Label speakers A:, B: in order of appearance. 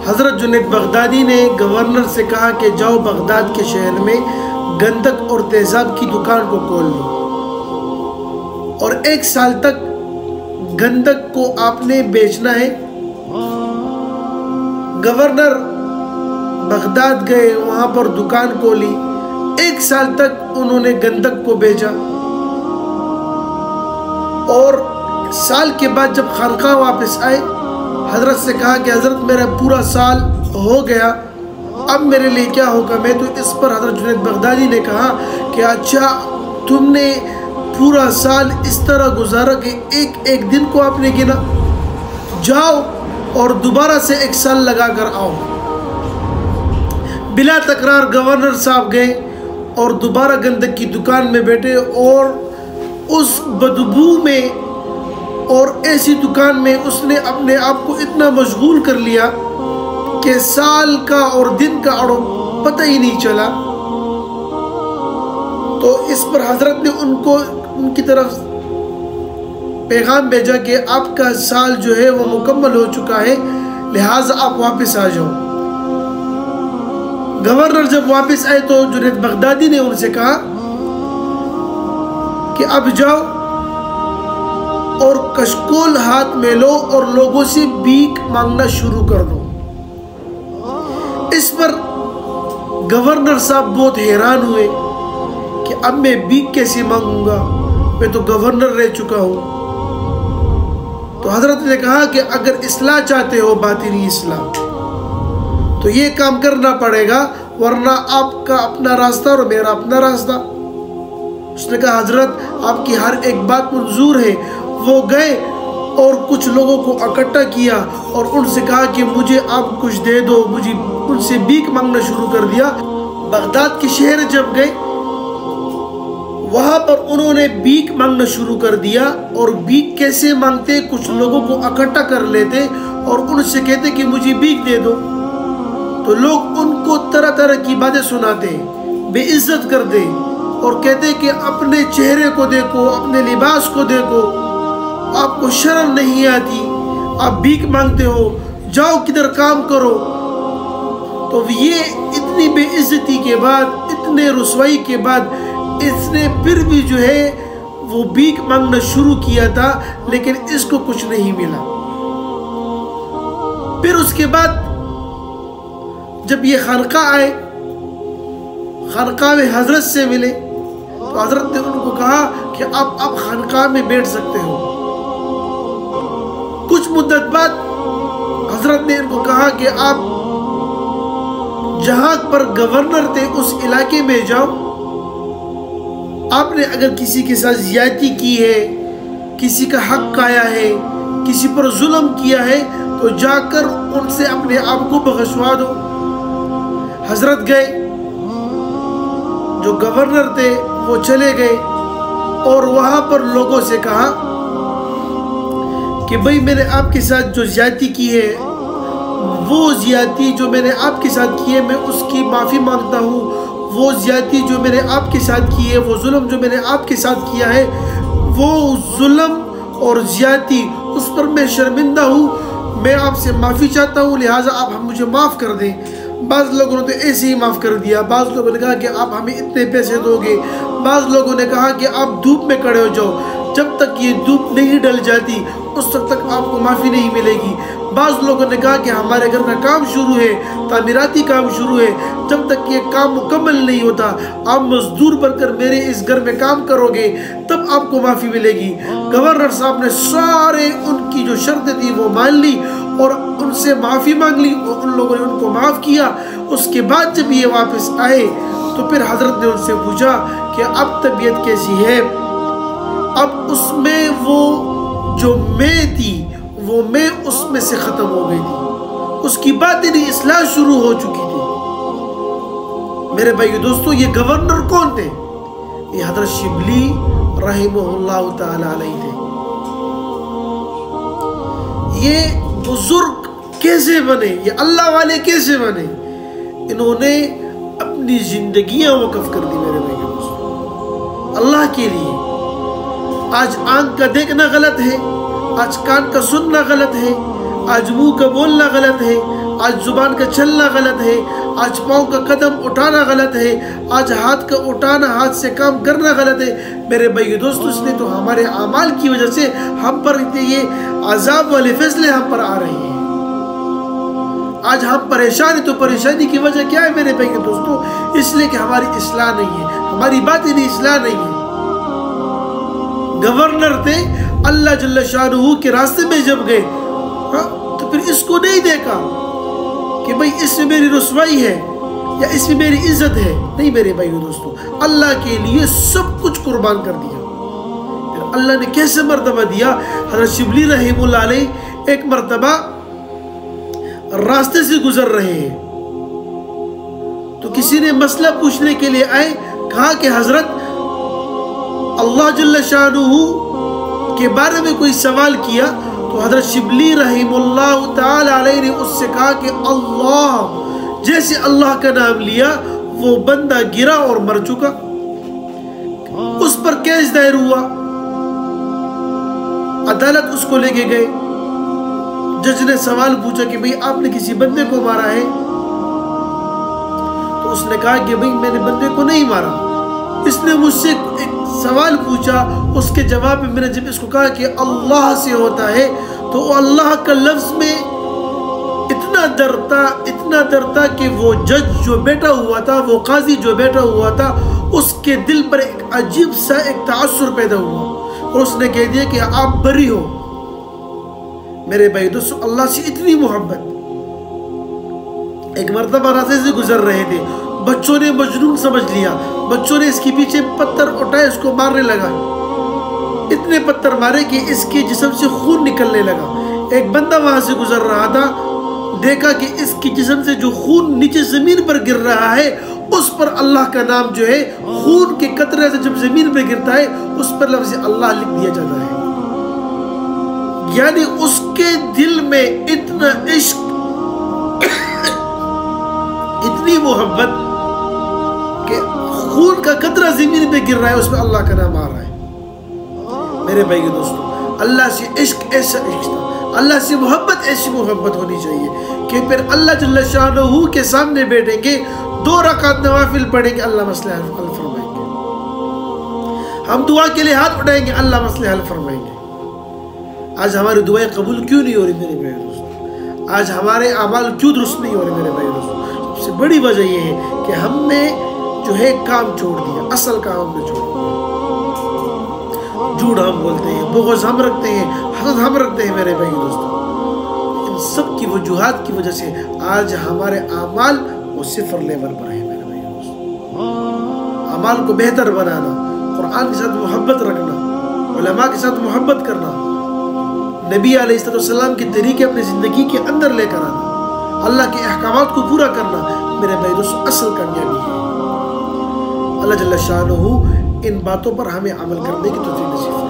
A: حضرت جنید بغدادی نے گورنر سے کہا کہ جاؤ بغداد کے شہر میں گندک اور تیزاب کی دکان کو کھول لو اور 1 سال تک گندک کو آپ نے بیچنا ہے۔ گورنر بغداد گئے، وہاں پر دکان کھولی، 1 سال تک انہوں نے گندک کو بیچا، اور سال کے بعد جب خانقاہ واپس آئے حضرت سے کہا کہ حضرت میرا پورا سال ہو گیا، اب میرے لیے کیا حکم ہے؟ تو اس پر حضرت جنید بغدادی نے کہا کہ اچھا تم نے پورا سال اس طرح گزارا کہ ایک دن کو آپ نے گنا، جاؤ اور دوبارہ سے 1 سال لگا کر آؤ۔ بلا تکرار گورنر صاحب گئے اور دوبارہ گندک کی دکان میں بیٹھے، اور اس بدبو میں اور ایسی دکان میں اس نے اپنے آپ کو اتنا مشغول کر لیا کہ سال کا اور دن کا پتہ ہی نہیں چلا۔ تو اس پر حضرت نے ان کی طرف پیغام بھیجا کہ آپ کا سال جو ہے وہ مکمل ہو چکا ہے، لہٰذا آپ واپس آ جاؤ۔ گورنر جب واپس آئے تو جنید بغدادی نے ان سے کہا کہ اب جاؤ اور کشکول ہاتھ میں لو اور لوگوں سے بھیک مانگنا شروع کر دو۔ اس پر گورنر صاحب بہت حیران ہوئے کہ اب میں بھیک کیسے مانگوں گا، میں تو گورنر رہ چکا ہوں۔ تو حضرت نے کہا کہ اگر اصلاح چاہتے ہو، باطنی اصلاح، تو یہ کام کرنا پڑے گا، ورنہ آپ کا اپنا راستہ اور میرا اپنا راستہ۔ اس نے کہا حضرت آپ کی ہر ایک بات منظور ہے۔ وہ گئے اور کچھ لوگوں کو اکٹھا کیا اور ان سے کہا کہ مجھے آپ کچھ دے دو، مجھے ان سے بھیک مانگنا شروع کر دیا۔ بغداد کے شہر جب گئے وہاں پر انہوں نے بھیک مانگنا شروع کر دیا، اور بھیک کیسے مانگتے؟ کچھ لوگوں کو اکٹھا کر لیتے اور ان سے کہتے کہ مجھے بھیک دے دو، تو لوگ ان کو طرح طرح کی باتیں سناتے، بے عزت کرتے اور کہتے کہ اپنے چہرے کو دیکھو، اپنے لباس کو دیکھو، آپ کو شرم نہیں آتی، آپ بھیک مانگتے ہو، جاؤ کدھر کام کرو۔ تو یہ اتنی بے عزتی کے بعد، اتنے رسوائی کے بعد اس نے پھر بھی جو ہے وہ بھیک مانگنا شروع کیا تھا، لیکن اس کو کچھ نہیں ملا۔ پھر اس کے بعد جب یہ خانقاہ آئے، خانقاہ میں حضرت سے ملے، تو حضرت نے ان کو کہا کہ آپ خانقاہ میں بیٹھ سکتے ہو۔ کچھ مدت بعد حضرت نے ان کو کہا کہ آپ جہاں پر گورنر تھے اس علاقے میں جاؤ، آپ نے اگر کسی کے ساتھ زیادتی کی ہے، کسی کا حق کھایا ہے، کسی پر ظلم کیا ہے، تو جا کر ان سے اپنے آپ کو بخشوا دو۔ حضرت گئے، جو گورنر تھے وہ چلے گئے اور وہاں پر لوگوں سے کہا کہ بھئی میں نے آپ کے ساتھ جو زیادتی کی ہے، وہ زیادتی جو میں نے آپ کے ساتھ کی ہے میں اس کی معافی مانگتا ہوں، وہ زیادتی جو میں نے آپ کے ساتھ کی ہے، وہ ظلم جو میں نے آپ کے ساتھ کیا ہے، وہ ظلم اور زیادتی اس پر میں شرمندہ ہوں، میں آپ سے معافی چاہتا ہوں، لہٰذا آپ مجھے معاف کر دیں۔ بعض لوگوں نے تو ایسے ہی معاف کر دیا، بعض لوگوں نے کہا کہ آپ ہمیں اتنے پیسے دو گے، بعض لوگوں نے کہا کہ آپ دھوپ میں کھڑے ہو جاؤ، جب تک یہ دھوپ نہیں ڈل جاتی اس وقت تک آپ کو معافی نہیں ملے گی۔ بعض لوگوں نے کہا کہ ہمارے گھر کا کام شروع ہے، تعمیراتی کام شروع ہے، جب تک یہ کام مکمل نہیں ہوتا آپ مزدور بن کر میرے اس گھر میں کام کرو گے تب آپ کو معافی ملے گی۔ گورنر صاحب نے سارے ان کی جو شرطیں تھی وہ مان لی اور ان سے معافی مانگ لی، اور ان لوگوں نے ان کو معاف کیا۔ اس کے بعد جب یہ واپس آئے تو پھر حضرت نے ان سے پوچھا کہ اب طبیعت کیسی ہے؟ اب اس میں وہ جو میں تھی وہ میں اس میں سے ختم ہو گئی تھی، اس کی باطنی اصلاح شروع ہو چکی تھی۔ میرے بھائی دوستو، یہ گورنر کون تھے؟ یہ حضرت شبلی رحمہ اللہ تعالی علیہ تھے۔ یہ بزرگ کیسے بنے، یہ اللہ والے کیسے بنے؟ انہوں نے اپنی زندگیاں وقف کر دی میرے بھائی دوستو اللہ کے لیے۔ آج آنکھ کا دیکھنا غلط ہے، آج کان کا سننا غلط ہے، آج منہ کا بولنا غلط ہے، آج زبان کا چلنا غلط ہے، آج پاؤں کا قدم اٹھانا غلط ہے، آج ہاتھ کا اٹھانا، ہاتھ سے کام کرنا غلط ہے۔ میرے بھائی دوستو، اس لیے تو ہمارے اعمال کی وجہ سے ہم پر یہ عذاب والے فیصلے ہم پر آ رہے ہیں۔ آج ہم پریشان ہیں، تو پریشانی کی وجہ کیا ہے میرے بھائی دوستو؟ اس لیے کہ ہماری اصلاح نہیں ہے، ہماری باطنی اصلاح نہیں ہے۔ گورنر تھے، اللہ جل شانہ کے راستے میں جب گئے تو پھر اس کو نہیں دیکھا کہ بھئی اس میں میری رسوائی ہے یا اس میں میری عزت ہے، نہیں میرے بھائی دوستو، اللہ کے لیے سب کچھ قربان کر دیا۔ پھر اللہ نے کیسے مرتبہ دیا؟ حضرت شبلی رحمہ اللہ علیہ ایک مرتبہ راستے سے گزر رہے ہیں تو کسی نے مسئلہ پوچھنے کے لیے آئے، کہا کہ حضرت اللہ جل شانہ کے بارے میں کوئی سوال کیا، تو حضرت شبلی رحمہ اللہ تعالی علیہ نے اس سے کہا کہ اللہ، جیسے اللہ کا نام لیا وہ بندہ گرا اور مر چکا۔ اس پر کیس دائر ہوا، عدالت اس کو لے کے گئے، جج نے سوال پوچھا کہ بھئی آپ نے کسی بندے کو مارا ہے؟ تو اس نے کہا کہ بھئی میں نے بندے کو نہیں مارا۔ اس نے مجھ سے ایک سوال پوچھا، اس کے جواب میں نے جب اس کو کہا کہ اللہ سے ہوتا ہے، تو اللہ کا لفظ میں اتنا ڈرتا کہ وہ جج جو بیٹھا ہوا تھا، وہ قاضی جو بیٹھا ہوا تھا، اس کے دل پر ایک عجیب سا ایک تعصر پیدا ہوا اور اس نے کہہ دیا کہ آپ بری ہو۔ میرے بھائی دوستو، اللہ سے اتنی محبت۔ ایک مرتبہ راستے سے گزر رہے تھے، بچوں نے مجنون سمجھ لیا، بچوں نے اس کے پیچھے پتھر اٹھائے، اس کو مارنے لگا، اتنے پتھر مارے کہ اس کے جسم سے خون نکلنے لگا۔ ایک بندہ وہاں سے گزر رہا تھا، دیکھا کہ اس کی جسم سے جو خون نیچے زمین پر گر رہا ہے، اس پر اللہ کا نام جو ہے خون کے قطرے سے جب زمین پہ گرتا ہے اس پر لفظ اللہ لکھ دیا جاتا ہے۔ یعنی اس کے دل میں اتنا عشق، اتنی محبت کہ خون کا قطرہ زمین پہ گر رہا ہے، اس میں اللہ کا نام آ رہا ہے۔ میرے بھائی کے دوستو، اللہ سے عشق ایسا عشق تھا، اللہ سے محبت ایسی محبت ہونی چاہیے کہ پھر اللہ جل شانہ کے سامنے بیٹھیں گے، 2 رکعت نوافل پڑھیں گے، اللہ مسئلہ حل فرمائیں گے۔ ہم دعا کے لیے ہاتھ اٹھائیں گے، اللہ مسئلہ حل فرمائیں گے۔ آج ہماری دعائیں قبول کیوں نہیں ہو رہی میرے بھائی دوستو؟ آج ہمارے اعمال کیوں درست نہیں ہو رہے میرے بھائی دوستو؟ سب سے بڑی وجہ یہ ہے کہ ہم نے جو ہے کام چھوڑ دیا، اصل کام ہم نے چھوڑ دیا۔ جھوٹ ہم بولتے ہیں، بغض ہم رکھتے ہیں، حسد ہم رکھتے ہیں میرے بھائی دوستو۔ ان سب کی وجوہات کی وجہ سے آج ہمارے اعمال وہ 0 لیول پر ہیں میرے بھائی دوستو۔ اعمال کو بہتر بنانا، قرآن کے ساتھ محبت رکھنا، علماء کے ساتھ محبت کرنا، نبی علیہ السلام کے طریقے اپنی زندگی کے اندر لے کر آنا، اللہ کے احکامات کو پورا کرنا میرے بھائی دوستو اصل کامیابی ہے۔ اللہ جل شانہ ان باتوں پر ہمیں عمل کرنے کی توفیق نصیب فرمائے۔